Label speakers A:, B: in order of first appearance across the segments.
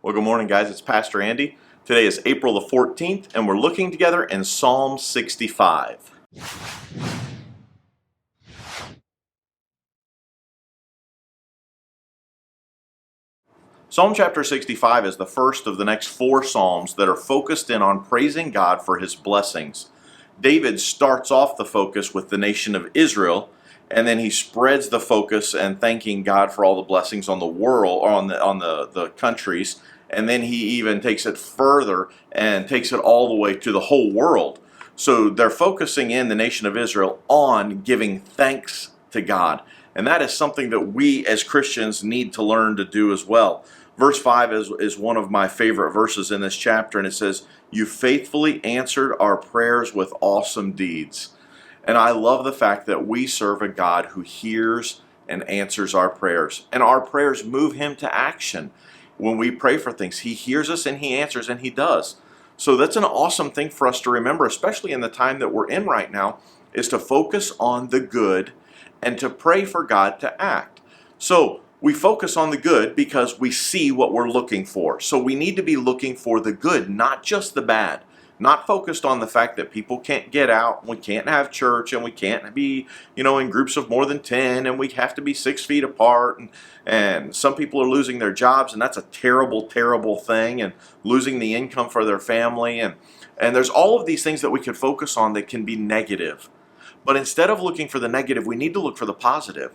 A: Well, good morning, guys. It's Pastor Andy. Today is April the 14th, and we're looking together in Psalm 65. Psalm chapter 65 is the first of the next four psalms that are focused in on praising God for his blessings. David starts off the focus with the nation of Israel, and then he spreads the focus and thanking God for all the blessings on the world, or on the countries, and then he even takes it further and takes it all the way to the whole world. So they're focusing in the nation of Israel on giving thanks to God. And that is something that we as Christians need to learn to do as well. Verse 5 is one of my favorite verses in this chapter, and it says, "You faithfully answered our prayers with awesome deeds." And I love the fact that we serve a God who hears and answers our prayers. And our prayers move him to action. When we pray for things, he hears us and he answers, and he does. So that's an awesome thing for us to remember, especially in the time that we're in right now, is to focus on the good and to pray for God to act. So we focus on the good because we see what we're looking for. So we need to be looking for the good, not just the bad. Not focused on the fact that people can't get out, we can't have church, and we can't be, in groups of more than 10, and we have to be 6 feet apart, and some people are losing their jobs, and that's a terrible, terrible thing, and losing the income for their family, and there's all of these things that we can focus on that can be negative. But instead of looking for the negative, we need to look for the positive.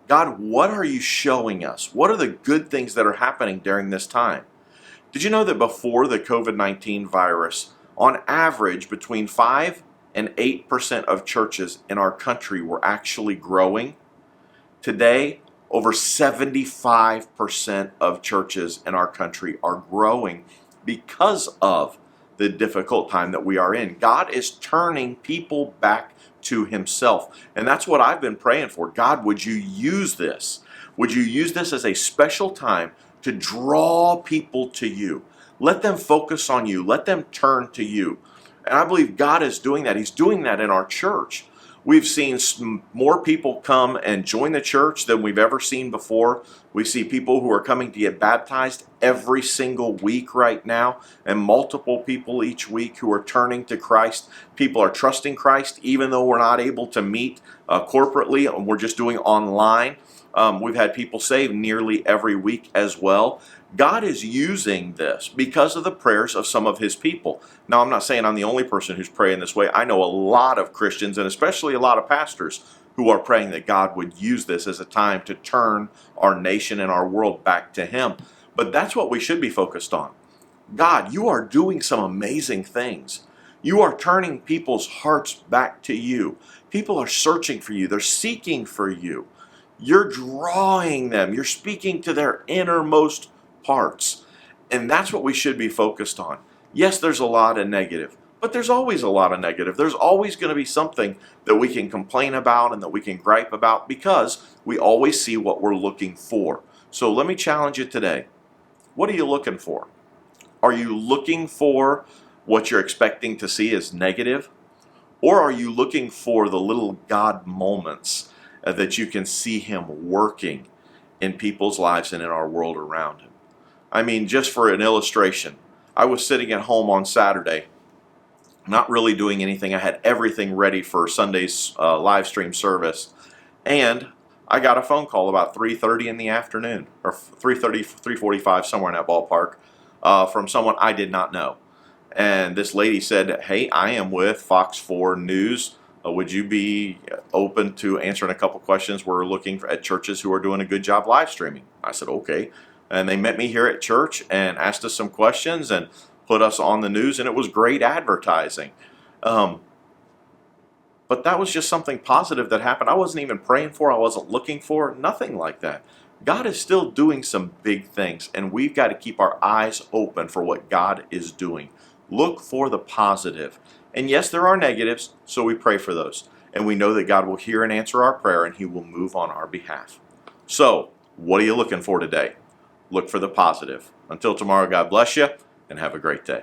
A: God, what are you showing us? What are the good things that are happening during this time? Did you know that before the COVID-19 virus, on average, between 5 and 8% of churches in our country were actually growing? Today, over 75% of churches in our country are growing because of the difficult time that we are in. God is turning people back to himself. And that's what I've been praying for. God, would you use this? Would you use this as a special time to draw people to you? Let them focus on you. Let them turn to you. And I believe God is doing that. He's doing that in our church. We've seen more people come and join the church than we've ever seen before. We see people who are coming to get baptized every single week right now, and multiple people each week who are turning to Christ. People are trusting Christ even though we're not able to meet corporately, and we're just doing online. We've had people saved nearly every week as well. God is using this because of the prayers of some of his people. Now, I'm not saying I'm the only person who's praying this way. I know a lot of Christians, and especially a lot of pastors, who are praying that God would use this as a time to turn our nation and our world back to him. But that's what we should be focused on. God, you are doing some amazing things. You are turning people's hearts back to you. People are searching for you. They're seeking for you. You're drawing them. You're speaking to their innermost parts. And that's what we should be focused on. Yes, there's a lot of negative, but there's always a lot of negative. There's always going to be something that we can complain about and that we can gripe about because we always see what we're looking for. So let me challenge you today. What are you looking for? Are you looking for what you're expecting to see as negative? Or are you looking for the little God moments that you can see him working in people's lives and in our world around him? I mean, just for an illustration, I was sitting at home on Saturday, not really doing anything. I had everything ready for Sunday's live stream service, and I got a phone call about 3:30 in the afternoon, or 3:30, 3:45, somewhere in that ballpark, from someone I did not know. And this lady said, "Hey, I am with Fox 4 News. Would you be open to answering a couple questions? We're looking at churches who are doing a good job live streaming." I said, "Okay." And they met me here at church and asked us some questions and put us on the news, and it was great advertising. But that was just something positive that happened. I wasn't even praying for, I wasn't looking for, nothing like that. God is still doing some big things, and we've got to keep our eyes open for what God is doing. Look for the positive. And yes, there are negatives, so we pray for those. And we know that God will hear and answer our prayer, and he will move on our behalf. So, what are you looking for today? Look for the positive. Until tomorrow, God bless you, and have a great day.